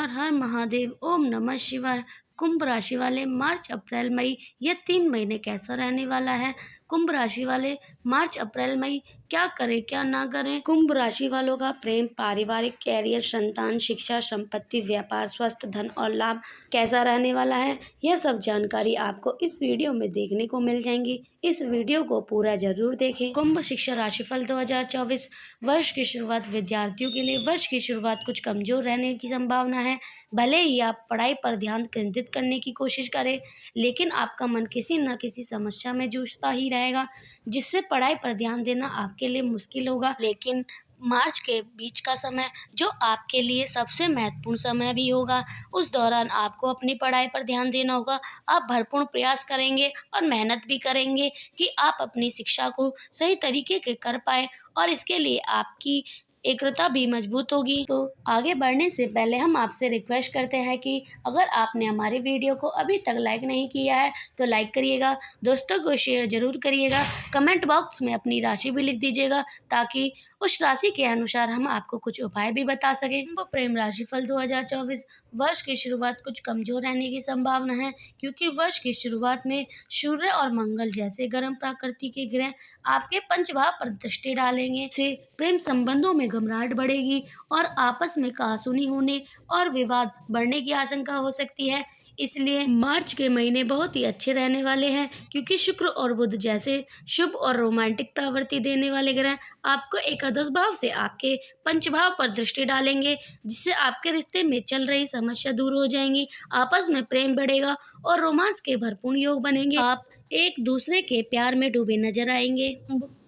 हर हर महादेव। ओम नमः शिवाय। कुंभ राशि वाले मार्च अप्रैल मई ये 3 महीने कैसा रहने वाला है। कुंभ राशि वाले मार्च अप्रैल मई क्या करें क्या ना करें। कुंभ राशि वालों का प्रेम, पारिवारिक, कैरियर, संतान, शिक्षा, संपत्ति, व्यापार, स्वास्थ्य, धन और लाभ कैसा रहने वाला है, यह सब जानकारी आपको इस वीडियो में देखने को मिल जाएंगी। इस वीडियो को पूरा जरूर देखें। कुंभ शिक्षा राशिफल 2024 वर्ष की शुरुआत विद्यार्थियों के लिए वर्ष की शुरुआत कुछ कमजोर रहने की संभावना है। भले ही आप पढ़ाई पर ध्यान केंद्रित करने की कोशिश करें, लेकिन आपका मन किसी न किसी समस्या में जूझता ही रहेगा, जिससे पढ़ाई पर ध्यान देना आपके लिए मुश्किल होगा। लेकिन मार्च के बीच का समय जो आपके लिए सबसे महत्वपूर्ण समय भी होगा, उस दौरान आपको अपनी पढ़ाई पर ध्यान देना होगा। आप भरपूर प्रयास करेंगे और मेहनत भी करेंगे कि आप अपनी शिक्षा को सही तरीके के कर पाए, और इसके लिए आपकी एकाग्रता भी मजबूत होगी। तो आगे बढ़ने से पहले हम आपसे रिक्वेस्ट करते हैं कि अगर आपने हमारी वीडियो को अभी तक लाइक नहीं किया है तो लाइक करिएगा, दोस्तों को शेयर जरूर करिएगा, कमेंट बॉक्स में अपनी राशि भी लिख दीजिएगा ताकि उस राशि के अनुसार हम आपको कुछ उपाय भी बता सकें। कुंभ प्रेम राशिफल 2024 वर्ष की शुरुआत कुछ कमजोर रहने की संभावना है, क्योंकि वर्ष की शुरुआत में सूर्य और मंगल जैसे गर्म प्रकृति के ग्रह आपके पंच भाव पर दृष्टि डालेंगे। से प्रेम संबंधों में घबराहट बढ़ेगी और आपस में कहासुनी होने और विवाद बढ़ने की आशंका हो सकती है। इसलिए मार्च के महीने बहुत ही अच्छे रहने वाले हैं, क्योंकि शुक्र और बुध जैसे शुभ और रोमांटिक प्रवृत्ति देने वाले ग्रह आपको एकादश भाव से आपके पंच भाव पर दृष्टि डालेंगे, जिससे आपके रिश्ते में चल रही समस्या दूर हो जाएंगी, आपस में प्रेम बढ़ेगा और रोमांस के भरपूर योग बनेंगे। आप एक दूसरे के प्यार में डूबे नजर आएंगे।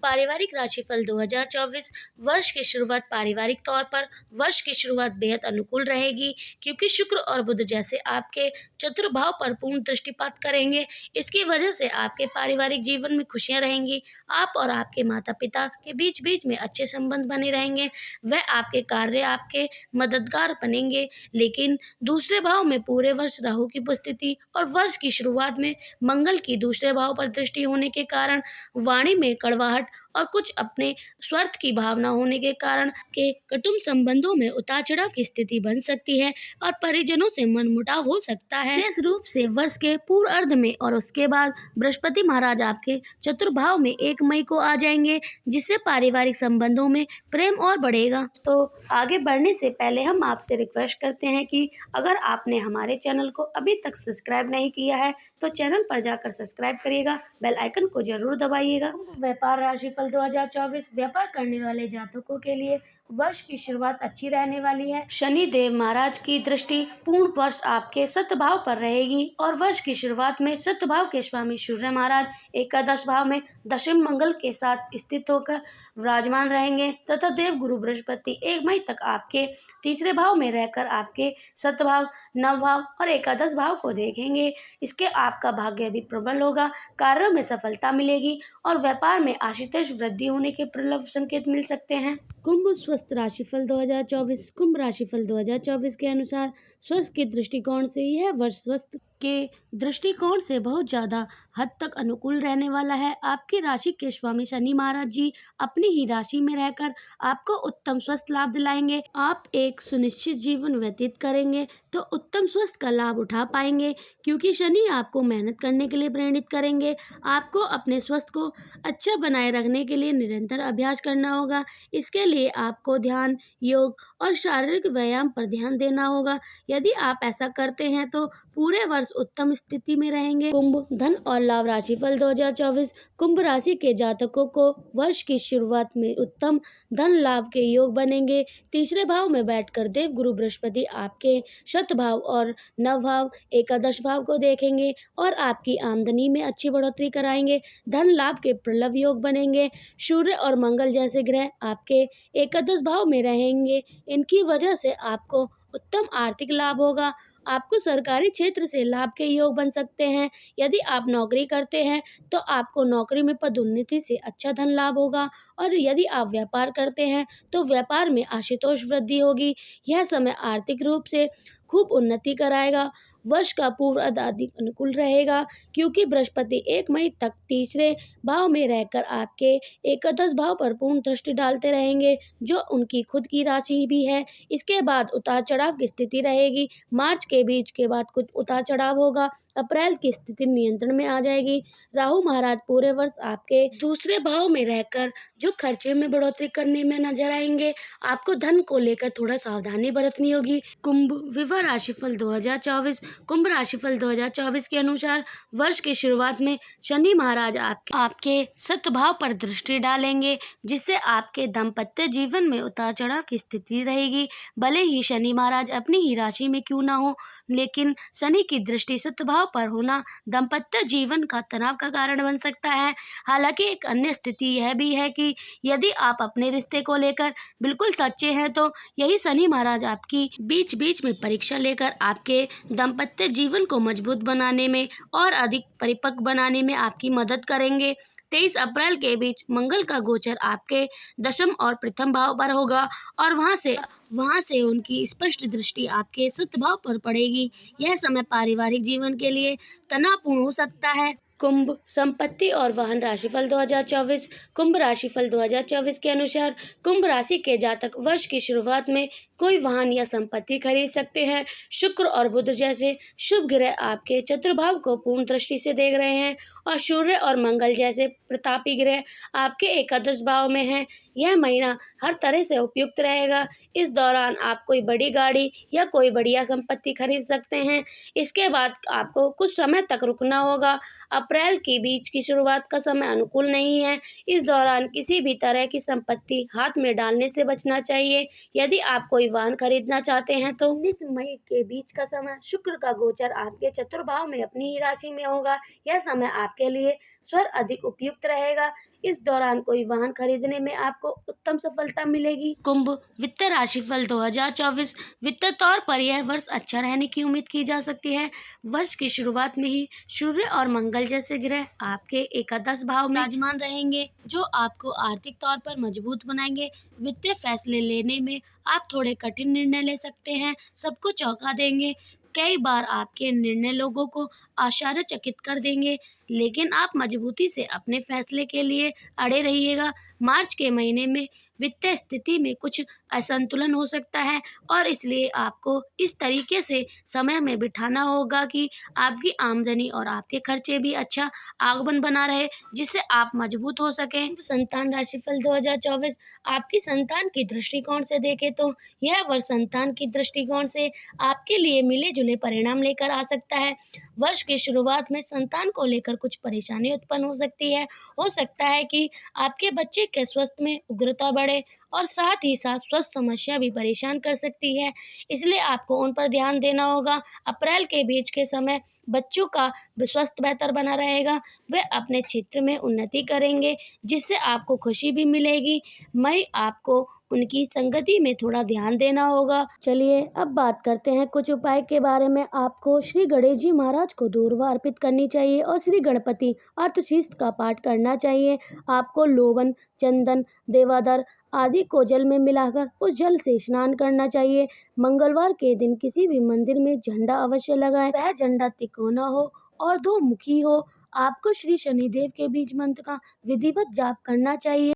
पारिवारिक राशिफल 2024 वर्ष की शुरुआत पारिवारिक तौर पर वर्ष की शुरुआत बेहद अनुकूल रहेगी, क्योंकि शुक्र और बुध जैसे आपके चतुर्भाव पर पूर्ण दृष्टिपात करेंगे। इसकी वजह से आपके पारिवारिक जीवन में खुशियां रहेंगी। आप और आपके माता पिता के बीच बीच में अच्छे संबंध बने रहेंगे। वह आपके कार्य आपके मददगार बनेंगे। लेकिन दूसरे भाव में पूरे वर्ष राहु की उपस्थिति और वर्ष की शुरुआत में मंगल की दूसरे भाव पर दृष्टि होने के कारण वाणी में कड़वाहट और कुछ अपने स्वार्थ की भावना होने के कारण के कुटुंब संबंधों में उतार चढ़ाव की स्थिति बन सकती है और परिजनों से मनमुटाव हो सकता है। विशेष रूप से वर्ष के पूर्व अर्ध में और उसके बाद बृहस्पति महाराज आपके चतुर्भाव में 1 मई को आ जाएंगे, जिससे पारिवारिक संबंधों में प्रेम और बढ़ेगा। तो आगे बढ़ने से पहले हम आपसे रिक्वेस्ट करते हैं कि अगर आपने हमारे चैनल को अभी तक सब्सक्राइब नहीं किया है तो चैनल पर जाकर सब्सक्राइब करिएगा, बेल आइकन को जरूर दबाइएगा। व्यापार राशिफल 2024 व्यापार करने वाले जातकों के लिए वर्ष की शुरुआत अच्छी रहने वाली है। शनि देव महाराज की दृष्टि पूर्ण वर्ष आपके सतभाव पर रहेगी और वर्ष की शुरुआत में सतभाव के स्वामी सूर्य महाराज एकादश भाव में दशम मंगल के साथ स्थित होकर विराजमान रहेंगे तथा देव गुरु बृहस्पति 1 मई तक आपके तीसरे भाव में रहकर आपके सतभाव, नवभाव और एकादश भाव को देखेंगे। इसके आपका भाग्य भी प्रबल होगा, कार्यों में सफलता मिलेगी और व्यापार में आशीष वृद्धि होने के प्रबल संकेत मिल सकते हैं। कुंभ स्वस्थ राशिफल 2024 कुंभ राशिफल 2024 के अनुसार स्वस्थ के दृष्टिकोण से यह वर्ष स्वस्थ के दृष्टिकोण से बहुत ज्यादा हद तक अनुकूल रहने वाला है। आपकी राशि के स्वामी शनि महाराज जी अपनी ही राशि में रहकर आपको उत्तम स्वस्थ लाभ दिलाएंगे। आप एक सुनिश्चित जीवन व्यतीत करेंगे तो उत्तम स्वस्थ का लाभ उठा पाएंगे, क्योंकि शनि आपको मेहनत करने के लिए प्रेरित करेंगे। आपको अपने स्वास्थ्य को अच्छा बनाए रखने के लिए निरंतर अभ्यास करना होगा। इसके लिए आपको ध्यान, योग और शारीरिक व्यायाम पर ध्यान देना होगा। यदि आप ऐसा करते हैं तो पूरे वर्ष उत्तम स्थिति में रहेंगे। कुंभ धन और लाभ राशिफल 2024 कुंभ राशि के जातकों को वर्ष की शुरुआत में उत्तम धन लाभ के योग बनेंगे। तीसरे भाव में बैठकर देव गुरु बृहस्पति आपके शतभाव और नवभाव एकादश भाव को देखेंगे और आपकी आमदनी में अच्छी बढ़ोतरी कराएंगे। धन लाभ के प्रबल योग बनेंगे। सूर्य और मंगल जैसे ग्रह आपके एकादश भाव में रहेंगे। इनकी वजह से आपको उत्तम आर्थिक लाभ होगा। आपको सरकारी क्षेत्र से लाभ के योग बन सकते हैं। यदि आप नौकरी करते हैं तो आपको नौकरी में पदोन्नति से अच्छा धन लाभ होगा और यदि आप व्यापार करते हैं तो व्यापार में आशुतोष वृद्धि होगी। यह समय आर्थिक रूप से खूब उन्नति कराएगा। वर्ष का पूर्वार्ध अधिक अनुकूल रहेगा क्योंकि बृहस्पति 1 मई तक तीसरे भाव में रहकर आपके एकादश भाव पर पूर्ण दृष्टि डालते रहेंगे, जो उनकी खुद की राशि भी है। इसके बाद उतार चढ़ाव की स्थिति रहेगी। मार्च के बीच के बाद कुछ उतार चढ़ाव होगा। अप्रैल की स्थिति नियंत्रण में आ जाएगी। राहु महाराज पूरे वर्ष आपके दूसरे भाव में रहकर जो खर्चे में बढ़ोतरी करने में नजर आएंगे। आपको धन को लेकर थोड़ा सावधानी बरतनी होगी। कुंभ विवाह राशिफल 2024। कुंभ राशिफल 2024 के अनुसार वर्ष की शुरुआत में शनि महाराज आपके सप्तभाव पर दृष्टि डालेंगे, जिससे आपके दाम्पत्य जीवन में उतार चढ़ाव की स्थिति रहेगी। भले ही शनि महाराज अपनी ही राशि में क्यों ना हो, लेकिन शनि की दृष्टि सप्तभाव पर होना दाम्पत्य जीवन का तनाव का कारण बन सकता है। हालांकि एक अन्य स्थिति यह भी है कि यदि आप अपने रिश्ते को लेकर बिल्कुल सच्चे हैं तो यही शनि महाराज आपकी बीच बीच में परीक्षा लेकर आपके दाम्पत्य जीवन को मजबूत बनाने में और अधिक परिपक्व बनाने में आपकी मदद करेंगे। 23 अप्रैल के बीच मंगल का गोचर आपके दशम और प्रथम भाव पर होगा और वहां से उनकी स्पष्ट दृष्टि आपके सप्तम भाव पर पड़ेगी। यह समय पारिवारिक जीवन के लिए तनावपूर्ण हो सकता है। कुंभ संपत्ति और वाहन राशिफल 2024। कुंभ राशिफल 2024 के अनुसार कुंभ राशि के जातक वर्ष की शुरुआत में कोई वाहन या संपत्ति खरीद सकते हैं। शुक्र और बुध जैसे शुभ ग्रह आपके चतुर्भाव को पूर्ण दृष्टि से देख रहे हैं और सूर्य और मंगल जैसे प्रतापी ग्रह आपके एकादश भाव में हैं। यह महीना हर तरह से उपयुक्त रहेगा। इस दौरान आप कोई बड़ी गाड़ी या कोई बढ़िया संपत्ति खरीद सकते हैं। इसके बाद आपको कुछ समय तक रुकना होगा। अप्रैल के बीच की शुरुआत का समय अनुकूल नहीं है। इस दौरान किसी भी तरह की संपत्ति हाथ में डालने से बचना चाहिए। यदि आप कोई वाहन खरीदना चाहते हैं तो 19 मई के बीच का समय शुक्र का गोचर आपके चतुर्भाव में अपनी ही राशि में होगा। यह समय आपके लिए स्वर अधिक उपयुक्त रहेगा। इस दौरान कोई वाहन खरीदने में आपको उत्तम सफलता मिलेगी। कुंभ वित्त राशिफल 2024। वित्तीय तौर पर यह वर्ष अच्छा रहने की उम्मीद की जा सकती है। वर्ष की शुरुआत में ही सूर्य और मंगल जैसे ग्रह आपके एकादश भाव में विराजमान रहेंगे, जो आपको आर्थिक तौर पर मजबूत बनाएंगे। वित्तीय फैसले लेने में आप थोड़े कठिन निर्णय ले सकते हैं, सबको चौंका देंगे। कई बार आपके निर्णय लोगों को आश्चर्यचकित कर देंगे, लेकिन आप मजबूती से अपने फैसले के लिए अड़े रहिएगा। मार्च के महीने में वित्तीय स्थिति में कुछ असंतुलन हो सकता है और इसलिए आपको इस तरीके से समय में बिठाना होगा कि आपकी आमदनी और आपके खर्चे भी अच्छा आगमन बना रहे, जिससे आप मजबूत हो सकें। संतान राशिफल 2024। आपकी संतान की दृष्टिकोण से देखें तो यह वर्ष संतान की दृष्टिकोण से आपके लिए मिले जुले परिणाम लेकर आ सकता है। वर्ष की शुरुआत में संतान को लेकर कुछ परेशानी उत्पन्न हो सकती है। हो सकता है कि आपके बच्चे के स्वास्थ्य में उग्रता बढ़े और साथ ही साथ स्वास्थ्य समस्या भी परेशान कर सकती है, इसलिए आपको उन पर ध्यान देना होगा। अप्रैल के बीच के समय बच्चों का स्वास्थ्य बेहतर बना रहेगा। वे अपने क्षेत्र में उन्नति करेंगे, जिससे आपको खुशी भी मिलेगी। मई आपको उनकी संगति में थोड़ा ध्यान देना होगा। चलिए अब बात करते हैं कुछ उपाय के बारे में। आपको श्री गणेश जी महाराज को दूर्वा अर्पित करनी चाहिए और श्री गणपति अर्थशीष्ट का पाठ करना चाहिए। आपको लोबन, चंदन, देवादर आदि को जल में मिलाकर उस जल से स्नान करना चाहिए। मंगलवार के दिन किसी भी मंदिर में झंडा अवश्य लगाएं। वह झंडा तिकोना हो और 2 मुखी हो। आपको श्री शनिदेव के बीज मंत्र का विधिवत जाप करना चाहिए।